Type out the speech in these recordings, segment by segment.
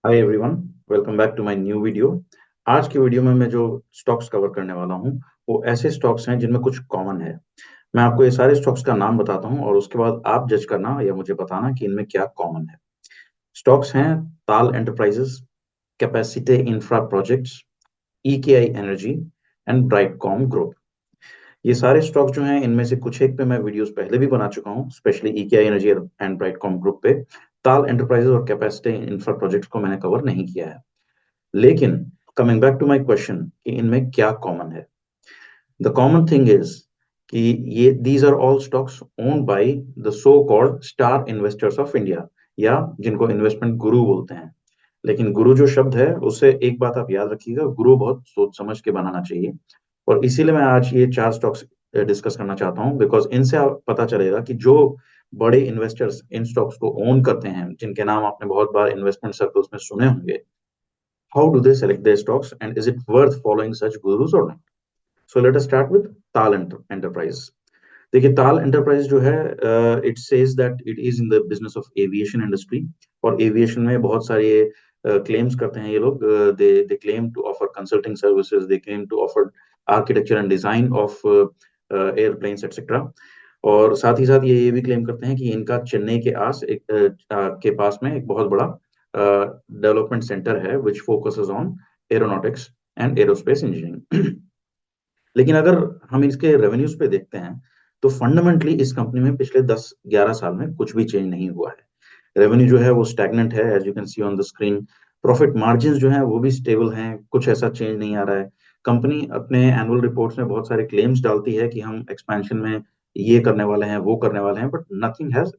Hi everyone, welcome back to my new video. आज की video में मैं जो स्टॉक्स कवर करने वाला हूँ वो ऐसे स्टॉक्स हैं जिनमें कुछ कॉमन है। मैं आपको ये सारे स्टॉक्स का नाम बताता हूँ और उसके बाद आप जज करना या मुझे बताना कि इनमें क्या कॉमन है। स्टॉक्स हैं Taal enterprises, capacity infra projects, EKI energy and Brightcom group. ये सारे स्टॉक्स जो हैं इनमें से कुछ एक पे मैं वीडियोस पहले भी बना चुका हूँ, specially EKI energy and Brightcom group पे। ताल एंटरप्राइजेस और कैपेसिटी इंफ्रा प्रोजेक्ट्स को मैंने कवर नहीं किया है। लेकिन coming back to my question कि इनमें क्या कॉमन है। द कॉमन थिंग इज कि ये these are all stocks owned by the so called star investors of India, या जिनको इन्वेस्टमेंट गुरु बोलते हैं। लेकिन गुरु जो शब्द है उससे एक बात आप याद रखिएगा, गुरु बहुत सोच समझ के बनाना चाहिए। और इसीलिए मैं आज ये चार स्टॉक्स डिस्कस करना चाहता हूँ, बिकॉज इनसे आप पता चलेगा कि जो बड़े इन्वेस्टर्स इन स्टॉक्स को ओन करते हैं, जिनके नाम आपने बहुत बार इन्वेस्टमेंट सर्कल्स में सुने होंगे, how do they select their stocks and is it worth following such gurus or not? So let us start with Tal Enterprise. देखिए ताल एंटरप्राइज जो है, it says that it is in the business of aviation industry. और aviation में बहुत सारे claims करते हैं ये लोग। They claim to offer consulting services, they claim to offer architecture and design of airplanes etcetera. और साथ ही साथ ये भी क्लेम करते हैं कि इनका चेन्नई के के पास में एक बहुत बड़ा डेवलपमेंट सेंटर है which focuses on aeronautics and aerospace engineering. लेकिन अगर हम इसके रेवेन्यूज पे देखते हैं तो फंडामेंटली इस कंपनी में पिछले 10-11 साल में कुछ भी चेंज नहीं हुआ है। रेवेन्यू जो है वो स्टैग्नेंट है, as you can see on the screen. Profit margin जो है वो भी स्टेबल हैं, कुछ ऐसा चेंज नहीं आ रहा है। कंपनी अपने एनुअल रिपोर्ट्स में बहुत सारे क्लेम्स डालती है कि हम एक्सपेंशन में ये करने वाले हैं, वो करने वाले हैं, but nothing has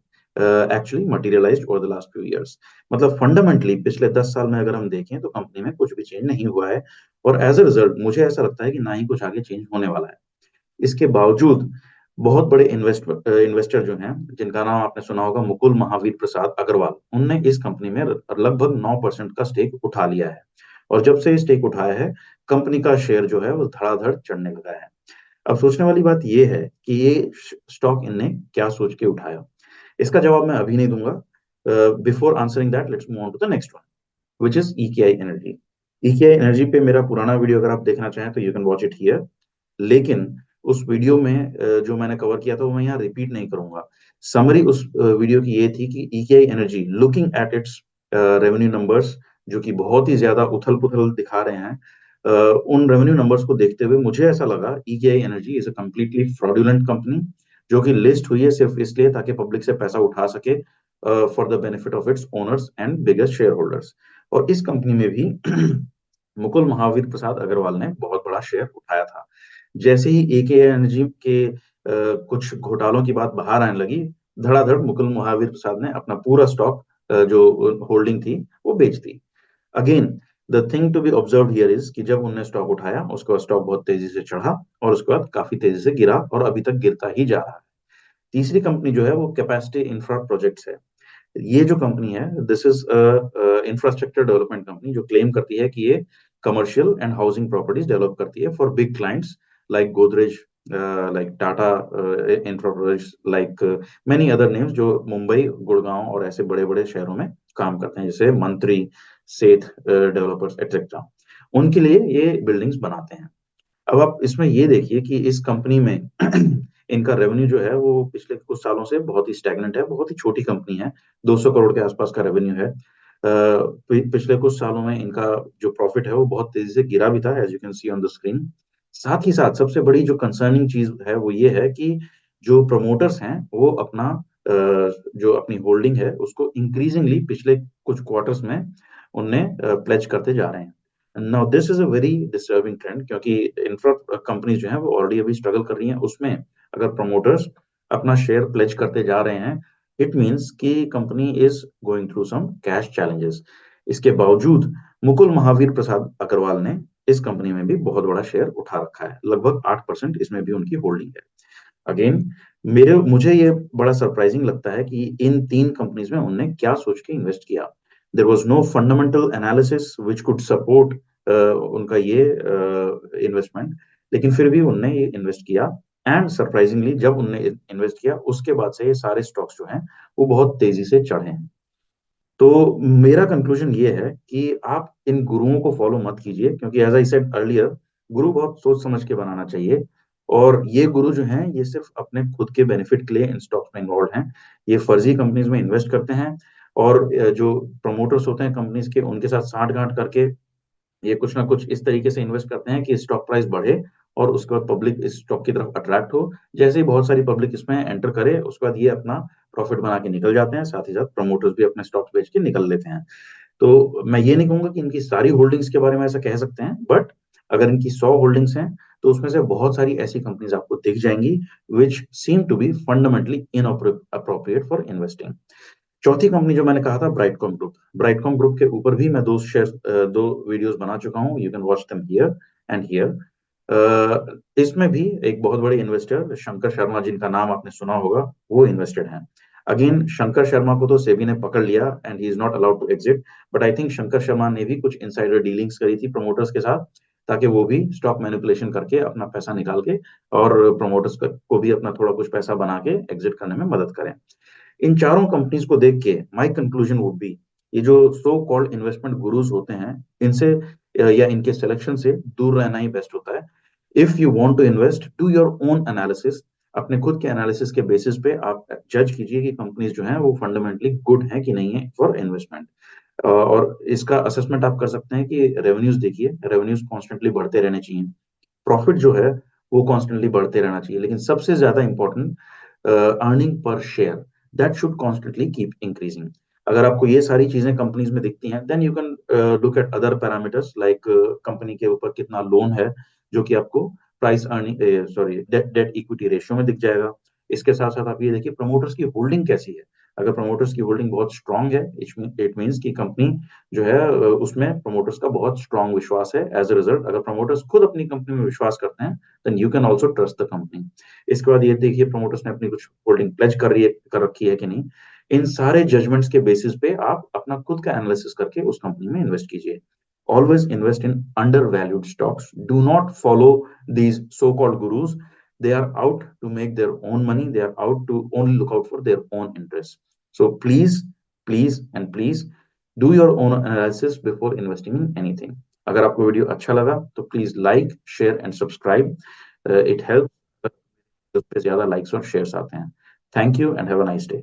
actually materialised over the last few years. मतलब फंडामेंटली पिछले 10 साल में अगर हम देखें तो कंपनी में कुछ भी चेंज नहीं हुआ है। और एज अ रिजल्ट मुझे ऐसा लगता है कि ना ही कुछ आगे चेंज होने वाला है। इसके बावजूद बहुत बड़े इन्वेस्टर जो हैं, जिनका नाम आपने सुना होगा, मुकुल महावीर प्रसाद अग्रवाल, उनने इस कंपनी में लगभग 9% का स्टेक उठा लिया है। और जब से ये स्टेक उठाया है, कंपनी का शेयर जो है वो धड़ाधड़ चढ़ने लगा है। अब सोचने वाली बात ये है कि ये स्टॉक इनने क्या सोच के उठाया। इसका जवाब मैं अभी नहीं दूंगा। Before answering that, let's move on to the next one, which is EKI energy. EKI energy पे मेरा पुराना वीडियो अगर आप देखना चाहें तो you can watch it here. लेकिन उस वीडियो में जो मैंने कवर किया था वो मैं यहाँ रिपीट नहीं करूंगा। समरी उस वीडियो की ये थी कि EKI energy looking at its revenue numbers, जो कि बहुत ही ज्यादा उथल पुथल दिखा रहे हैं, उन रेवेन्यू नंबर्स को देखते हुए मुझे ऐसा लगा EKI energy is a completely fraudulent company, जो कि लिस्ट हुई है सिर्फ इसलिए ताकि पब्लिक से पैसा उठा सके for the benefit of its owners and biggest share holders. और इस कंपनी में भी मुकुल महावीर प्रसाद अग्रवाल ने बहुत बड़ा शेयर उठाया था। जैसे ही एके एनर्जी के कुछ घोटालों की बात बाहर आने लगी, धड़ाधड़ मुकुल महावीर प्रसाद ने अपना पूरा स्टॉक, जो होल्डिंग थी, वो बेच दी। Again, the thing to be observe here is कि जब उन्होंने स्टॉक उठाया उसके बाद स्टॉक बहुत तेजी से चढ़ा और उसके बाद काफी तेजी से गिरा और अभी तक गिरता ही जा रहा है। तीसरी कंपनी जो है वो कैपेसिटी इंफ्रा प्रोजेक्ट्स है। ये जो कंपनी है, this is infrastructure development company, जो क्लेम करती है कि ये commercial and housing properties develop करती है for big clients like Godrej, like Tata infra projects, like many other names, जो मुंबई, गुड़गांव और ऐसे बड़े बड़े शहरों में काम करते हैं, जैसे मंत्री, सेठ डेवलपर्स एक्सेट्रा। उनके लिए ये बिल्डिंग्स बनाते हैं। अब आप इसमें ये देखिए कि इस कंपनी में इनका रेवेन्यू जो है वो पिछले कुछ सालों से बहुत ही स्टैग्नेंट है, बहुत ही छोटी कंपनी है। 200 करोड़ के आसपास का रेवेन्यू है। पिछले कुछ सालों में इनका जो प्रॉफिट है वो बहुत तेजी से गिरा भी था, as you can see on the screen. साथ ही साथ सबसे बड़ी जो कंसर्निंग चीज है वो ये है कि जो प्रमोटर्स हैं वो अपना जो अपनी होल्डिंग है उसको इंक्रीजिंगली पिछले कुछ क्वार्टर्स में उनने प्लेज करते जा रहे हैं। Now this is a very disturbing trend, क्योंकि इंफ्रा कंपनीज जो हैं वो ऑलरेडी अभी स्ट्रगल कर रही हैं, उसमें अगर प्रमोटर्स अपना शेयर प्लेज करते जा रहे हैं, इट मींस कि company is going through some cash challenges. इसके बावजूद मुकुल महावीर प्रसाद अग्रवाल ने इस कंपनी में भी बहुत बड़ा शेयर उठा रखा है, लगभग 8% इसमें भी उनकी होल्डिंग है। अगेन, मेरे मुझे ये बड़ा सरप्राइजिंग लगता है कि इन तीन कंपनीज में उनने क्या सोच के इन्वेस्ट किया। There was no fundamental analysis which could support उनका ये इन्वेस्टमेंट, लेकिन फिर भी उनने ये इन्वेस्ट किया। एंड सरप्राइजिंगली जब उनने इन्वेस्ट किया उसके बाद से ये सारे स्टॉक्स जो हैं वो बहुत तेजी से चढ़े हैं। तो मेरा कंक्लूजन ये है कि आप इन गुरुओं को फॉलो मत कीजिए, क्योंकि एज आई सेड अर्लियर, गुरु बहुत सोच समझ के बनाना चाहिए। और ये गुरु जो हैं ये सिर्फ अपने खुद के बेनिफिट के लिए इन स्टॉक्स में इन्वॉल्व हैं। ये फर्जी कंपनीज में इन्वेस्ट करते हैं, और जो प्रमोटर्स होते हैं कंपनीज के, उनके साथ साठगांठ करके ये कुछ ना कुछ इस तरीके से इन्वेस्ट करते हैं कि स्टॉक प्राइस बढ़े, और उसके बाद पब्लिक इस स्टॉक की तरफ अट्रैक्ट हो। जैसे ही बहुत सारी पब्लिक इसमें एंटर करे, उसके बाद ये अपना प्रॉफिट बना के निकल जाते हैं, साथ ही साथ प्रमोटर्स भी अपने स्टॉक्स बेच के निकल लेते हैं। तो मैं ये नहीं कहूंगा कि इनकी सारी होल्डिंग्स के बारे में ऐसा कह सकते हैं, बट अगर इनकी 100 होल्डिंग्स हैं तो उसमें से बहुत सारी ऐसी कंपनीज आपको दिख जाएंगी which seem to be fundamentally inappropriate for investing. चौथी कंपनी जो मैंने कहा था, ब्राइटकॉम ग्रुप। ब्राइटकॉम ग्रुप के ऊपर भी मैं दो वीडियोस बना चुका हूँ, you can watch them here and here. इसमें भी एक बहुत बड़े इन्वेस्टर शंकर शर्मा, जिनका नाम आपने सुना होगा, वो इन्वेस्टेड हैं। अगेन, शंकर शर्मा को तो सेबी ने पकड़ लिया and he is not allowed to exit, but I think Shankar Sharma ने भी कुछ इनसाइडर डीलिंग्स करी थी प्रमोटर्स के साथ, ताकि वो भी स्टॉक मैनिपुलेशन करके अपना पैसा निकाल के, और प्रमोटर्स को भी अपना थोड़ा कुछ पैसा बना के एग्जिट करने में मदद करें। इन चारों कंपनीज को देख के माय कंक्लूजन वुड बी, ये जो सो कॉल्ड इन्वेस्टमेंट गुरुज होते हैं, इनसे या इनके सिलेक्शन से दूर रहना ही बेस्ट होता है। If you want to invest, do your own analysis. अपने खुद के एनालिसिस के बेसिस पे आप जज कीजिए कि कंपनीज जो हैं वो फंडामेंटली गुड हैं कि नहीं है फॉर इन्वेस्टमेंट। और इसका असेसमेंट आप कर सकते हैं कि रेवेन्यूज देखिए, रेवेन्यूज कॉन्स्टेंटली बढ़ते रहने चाहिए, प्रॉफिट जो है वो कॉन्स्टेंटली बढ़ते रहना चाहिए, लेकिन सबसे ज्यादा important, earning per share, that should constantly keep increasing. अगर आपको ये सारी चीजें कंपनीज में दिखती हैं, then you can look at other parameters, like company के ऊपर कितना लोन है, जो कि आपको price earning, sorry, debt debt equity ratio में दिख जाएगा। इसके साथ साथ आप ये देखिए प्रमोटर्स की होल्डिंग कैसी है। अगर प्रमोटर्स की होल्डिंग बहुत स्ट्रांग है, इट मीन्स कि कंपनी जो है उसमें प्रमोटर्स का बहुत स्ट्रांग विश्वास है। एज अ रिजल्ट, अगर प्रमोटर्स खुद अपनी कंपनी में विश्वास करते हैं, then you can also trust the company. इसके बाद ये देखिए प्रमोटर्स ने अपनी कुछ होल्डिंग प्लेज कर रखी है कि नहीं। इन सारे जजमेंट्स के बेसिस पे आप अपना खुद का एनालिसिस करके उस कंपनी में इन्वेस्ट कीजिए। Always invest in undervalued stocks. Do not follow these so-called gurus. They are out to make their own money. They are out to only look out for their own interests. So please, please and please do your own analysis before investing in anything. अगर आपको video अच्छा लगा तो please like, share and subscribe. It help, उस पे ज्यादा likes और shares आते हैं। Thank you and have a nice day.